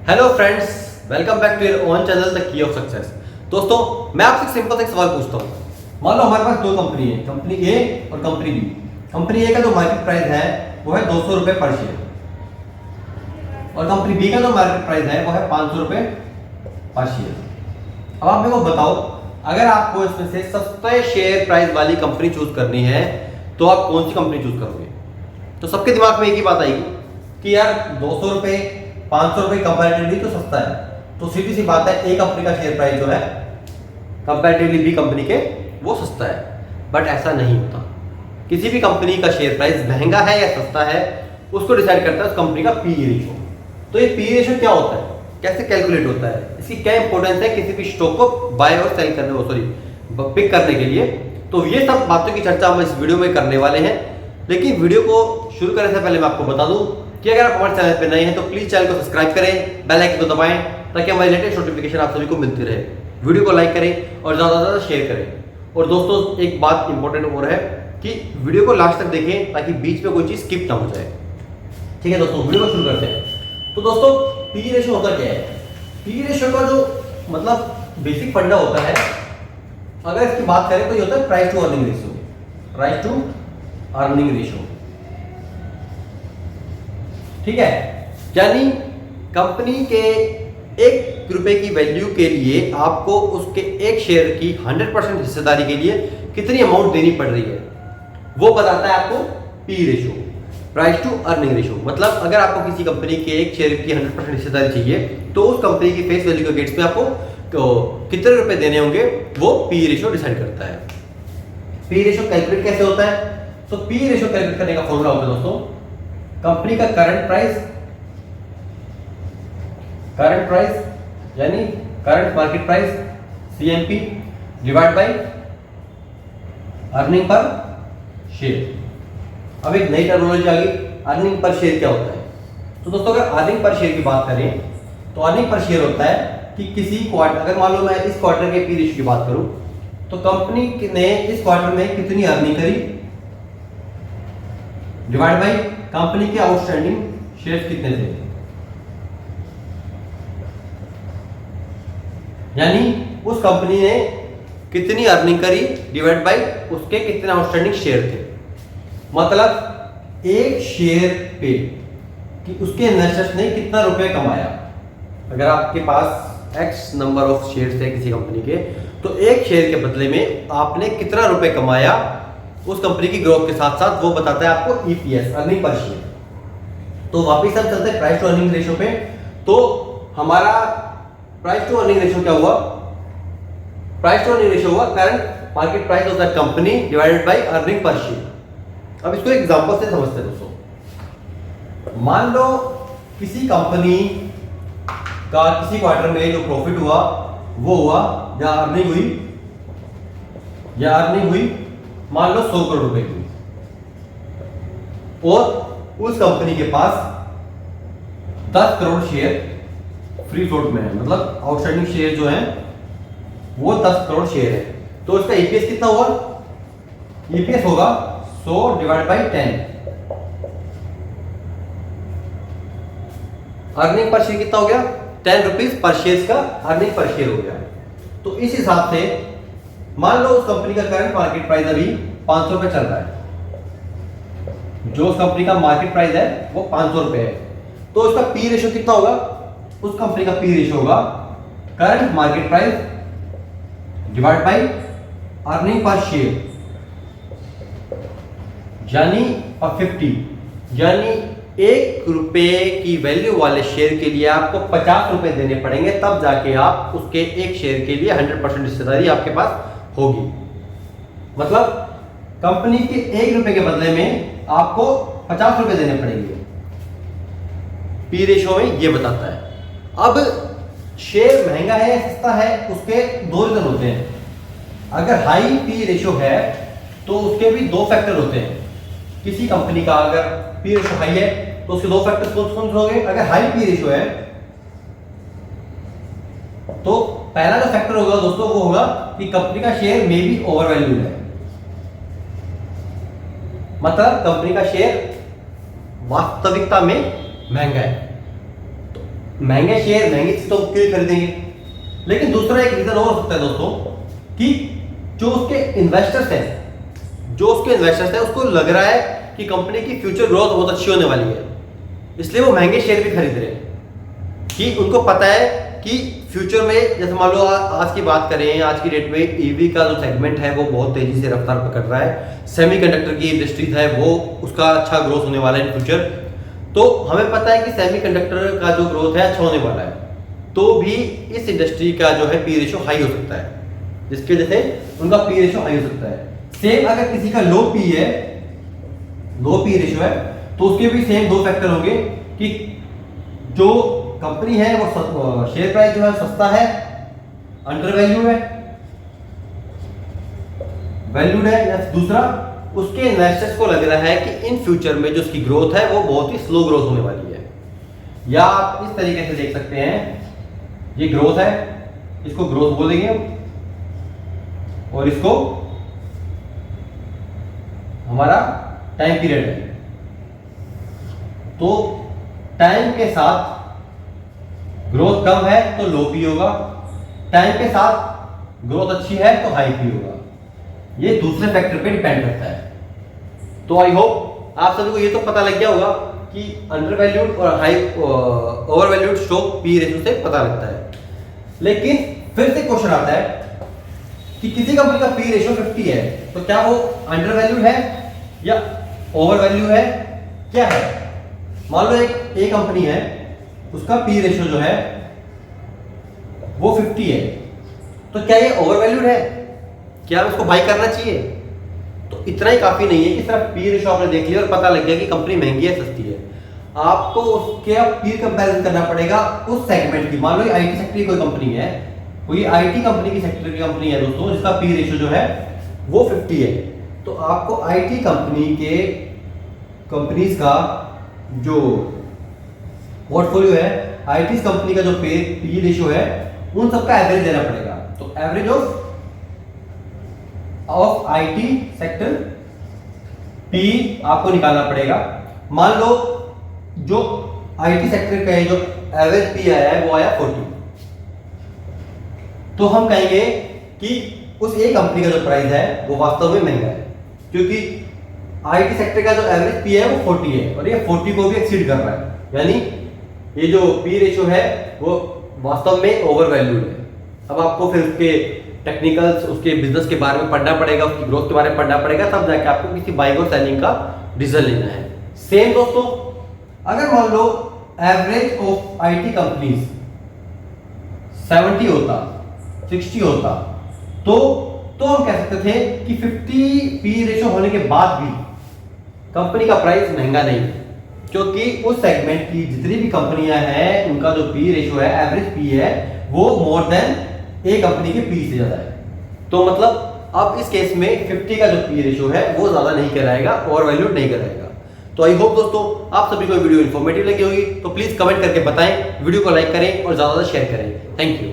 Hello friends, welcome back to your own channel the key of success. दोस्तों, मैं आपसे simple सा एक सवाल पूछता हूँ। मान लो हमारे पास दो कंपनी है, कंपनी ए और कंपनी बी। कंपनी ए का जो मार्केट प्राइस है वो है 200 रुपए पर शेयर और कंपनी बी का जो मार्केट प्राइस है वो है 500 रुपए पर शेयर। अब आप मेरे को बताओ, अगर आपको इसमें से सस्ते शेयर प्राइस वाली कंपनी चूज करनी है तो आप कौन सी कंपनी चूज करोगे? तो सबके दिमाग में एक ही बात आएगी कि यार 200 रुपए 500 रुपए कंपैरेटिवली तो सस्ता है, तो सीधी सी बात है ए कंपनी का शेयर प्राइस जो है कंपैरेटिवली बी कंपनी के वो सस्ता है। बट ऐसा नहीं होता। किसी भी कंपनी का शेयर प्राइस महंगा है या सस्ता है उसको डिसाइड करता है उस कंपनी का पी रेशियो। तो ये पी रेशियो क्या होता है, कैसे कैलकुलेट होता है, इसकी क्या इंपॉर्टेंस है किसी भी स्टॉक को बाय और सेल करने पिक करने के लिए। तो ये सब बातों की चर्चा हम इस वीडियो में करने वाले हैं। लेकिन वीडियो को शुरू करने से पहले मैं आपको बता दूं कि अगर आप हमारे चैनल पर नए हैं तो प्लीज चैनल को सब्सक्राइब करें, बेल आइकन को दबाएं ताकि हमारी लेटेस्ट नोटिफिकेशन आप सभी को मिलती रहे। वीडियो को लाइक करें और ज़्यादा से ज़्यादा शेयर करें। और दोस्तों, एक बात इंपॉर्टेंट और है कि वीडियो को लास्ट तक देखें ताकि बीच में कोई चीज़ स्किप ना हो जाए। ठीक है दोस्तों, वीडियो को शुरू करते हैं। तो दोस्तों, पी रेशियो होता क्या है? पी रेशियो का जो बेसिक फंडा होता है, अगर इसकी बात करें तो ये होता है price to earning ratio. Price to earning ratio, ठीक है। यानी कंपनी के 1 रुपए की वैल्यू के लिए आपको उसके एक शेयर की 100% हिस्सेदारी के लिए कितनी अमाउंट देनी पड़ रही है वो बताता है आपको P ratio, price to earning ratio. मतलब अगर आपको किसी कंपनी के एक शेयर की 100% हिस्सेदारी चाहिए तो उस कंपनी की फेस वैल्यू के गेट्स पे आपको कितने रुपए देने होंगे वो पी रेशियो डिसाइड करता है। पी रेशियो कैलकुलेट कैसे होता है? तो पी रेशियो कैलकुलेट करने का फॉर्मूला होता है दोस्तों, कंपनी का करंट प्राइस यानी current market price CMP divide by earning per share. अब एक नई टर्मिनोलॉजी आ गई, अर्निंग पर शेयर क्या होता है? तो दोस्तों, अगर अर्निंग पर शेयर की बात करें तो अर्निंग पर शेयर होता है कि किसी क्वार्टर, अगर मान लो मैं इस क्वार्टर के पी रेशियो की बात करूं तो कंपनी ने इस क्वार्टर में कितनी अर्निंग करी डिवाइड बाय कंपनी के आउटस्टैंडिंग शेयर्स कितने थे। यानी उस कंपनी ने कितनी अर्निंग करी डिवाइड बाय उसके कितने आउटस्टैंडिंग शेयर थे। मतलब एक शेयर पे कि उसके इन्वेस्टर्स ने कितना रुपए कमाया। अगर आपके पास एक्स नंबर ऑफ शेयर्स थे किसी कंपनी के, तो एक शेयर के बदले में आपने कितना रुपए कमाया उस कंपनी की ग्रोथ के साथ साथ वो बताता है आपको ईपीएस, अर्निंग पर शेयर। तो वापिस हम चलते हैं प्राइस टू अर्निंग रेशियो पे। तो हमारा प्राइस टू अर्निंग रेशियो क्या हुआ? प्राइस टू अर्निंग रेशियो हुआ current market price of the company divided by earning per share. अब इसको एग्जांपल से समझते हैं दोस्तों। मान लो किसी कंपनी का किसी क्वार्टर में जो प्रॉफिट हुआ वो हुआ या अर्निंग हुई मान लो 100 करोड़ रुपए की, और उस कंपनी के पास 10 करोड़ शेयर फ्री फ्लोट में है। मतलब आउटस्टैंडिंग शेयर जो है वो 10 करोड़ शेयर है। तो इसका ईपीएस कितना होगा? ईपीएस होगा 100 divide by 10। Earning per share कितना हो गया? 10 रुपीज पर शेयर का अर्निंग पर शेयर हो गया। तो इस हिसाब से मान लो उस कंपनी का करंट मार्केट प्राइस अभी 500 रुपए चल रहा है। जो उस कंपनी का मार्केट प्राइस है वो 500 रुपए है। तो उसका पी रेशियो कितना होगा? उस कंपनी का पी रेशियो होगा current market price divide by earning per share, यानी 50। यानी 1 रुपए की वैल्यू वाले शेयर के लिए आपको 50 रुपए देने पड़ेंगे, तब जाके आप उसके एक शेयर के लिए 100% हिस्सेदारी आपके पास होगी। मतलब कंपनी के 1 रुपए के बदले में आपको 50 रुपए देने पड़ेंगे। पी रेशियो में ये बताता है। अब शेयर महंगा है या सस्ता है उसके दो रीजन होते हैं। अगर हाई पी रेशियो है तो उसके भी दो फैक्टर होते हैं। किसी कंपनी का अगर पी रेशियो हाई है तो उसके दो फैक्टर कौन कौन से होंगे? अगर हाई पी रेशियो है तो पहला जो फैक्टर होगा दोस्तों वो होगा कि कंपनी का share may be over valued है। मतलब कंपनी का शेयर वास्तविकता में महंगा है। तो महंगे शेयर महंगी चीज तो क्यों खरीदेंगे, लेकिन दूसरा एक रीजन और हो सकता है दोस्तों कि जो उसके इन्वेस्टर्स हैं उसको लग रहा है कि कंपनी की फ्यूचर ग्रोथ बहुत अच्छी होने वाली है, इसलिए वो महंगे शेयर भी खरीद रहे हैं। कि उनको पता है कि फ्यूचर में, जैसे मान लो आज की बात करें, आज की डेट में ईवी का जो सेगमेंट है वो बहुत तेजी से रफ्तार पकड़ रहा है, सेमीकंडक्टर की इंडस्ट्रीज है वो उसका अच्छा ग्रोथ होने वाला है इन फ्यूचर। तो हमें पता है कि सेमीकंडक्टर का जो ग्रोथ है अच्छा होने वाला है, तो भी इस इंडस्ट्री का जो है पी रेशो हाई हो सकता है, जिसके वजह से उनका पी रेशो हाई हो सकता है। सेम अगर किसी का लो पी रेशो है तो उसके भी सेम दो फैक्टर होंगे कि जो कंपनी है वो शेयर प्राइस जो है सस्ता है, अंडर वैल्यूड है, या दूसरा उसके इन्वेस्टर्स को लग रहा है कि इन फ्यूचर में जो उसकी ग्रोथ है वो बहुत ही स्लो ग्रोथ होने वाली है। या आप इस तरीके से देख सकते हैं, ये ग्रोथ है, इसको ग्रोथ बोलेंगे और इसको हमारा टाइम पीरियड है। तो टाइम के साथ ग्रोथ कम है तो लो पी होगा, टाइम के साथ ग्रोथ अच्छी है तो हाई पी होगा। ये दूसरे फैक्टर पे डिपेंड करता है। तो आई होप आप सभी को ये तो पता लग गया होगा कि अंडर वैल्यूड और high over valued stock P ratio से पता लगता है। लेकिन फिर से क्वेश्चन आता है कि किसी कंपनी का पी रेशो 50 है तो क्या वो अंडर वैल्यूड है या ओवर वैल्यू है, क्या है? मान लो एक कंपनी है, उसका पी रेशो जो है वो 50 है, तो क्या ये ओवर वैल्यूड है? क्या उसको बाई करना चाहिए? तो इतना ही काफी नहीं है कि सिर्फ पी रेशो आपने देख लिया और पता लग गया कि कंपनी महंगी है सस्ती है। आपको उसके पी कंपैरिजन करना पड़ेगा उस सेगमेंट की। मान लो आईटी सेक्टर की कोई कंपनी है, कोई आईटी कंपनी की सेक्टर की कंपनी है दोस्तों, जिसका पी रेशो जो है वो 50 है, तो आपको आईटी कंपनीज का जो पोर्टफोलियो है, आईटी कंपनी का जो पी रेशो है, उन सबका एवरेज देना पड़ेगा। तो average of IT sector P आपको निकालना पड़ेगा। मान लो जो आईटी सेक्टर का जो एवरेज पी आया है वो आया 40, तो हम कहेंगे कि उस एक कंपनी का जो प्राइस है वो वास्तव में महंगा है, क्योंकि आईटी सेक्टर का जो एवरेज पी है वो 40 है और ये 40 को भी एक्सीड कर रहा है, यानी ये जो पी रेशो है वो वास्तव में ओवर वैल्यूड है। अब आपको फिर उसके टेक्निकल्स, उसके बिजनेस के बारे में पढ़ना पड़ेगा, उसकी ग्रोथ के बारे में पढ़ना पड़ेगा, तब जाके आपको किसी बाइंग और सेलिंग का डिसीजन लेना है। सेम दोस्तों, अगर मान लो एवरेज ऑफ आईटी कंपनीज 70 होता, 60 होता, तो हम कह सकते थे कि 50 पी रेशो होने के बाद भी कंपनी का प्राइस महंगा नहीं है, क्योंकि उस सेगमेंट की जितनी भी कंपनियां हैं उनका जो पी रेशो है, एवरेज पी है, वो मोर देन एक कंपनी के पी से ज्यादा है। तो मतलब अब इस केस में 50 का जो पी रेशो है वो ज्यादा नहीं कराएगा, ओवर वैल्यूड नहीं कराएगा। तो आई होप दोस्तों आप सभी को वीडियो इन्फॉर्मेटिव लगी होगी, तो प्लीज कमेंट करके बताएं, वीडियो को लाइक करें और ज्यादा शेयर करें। Thank you.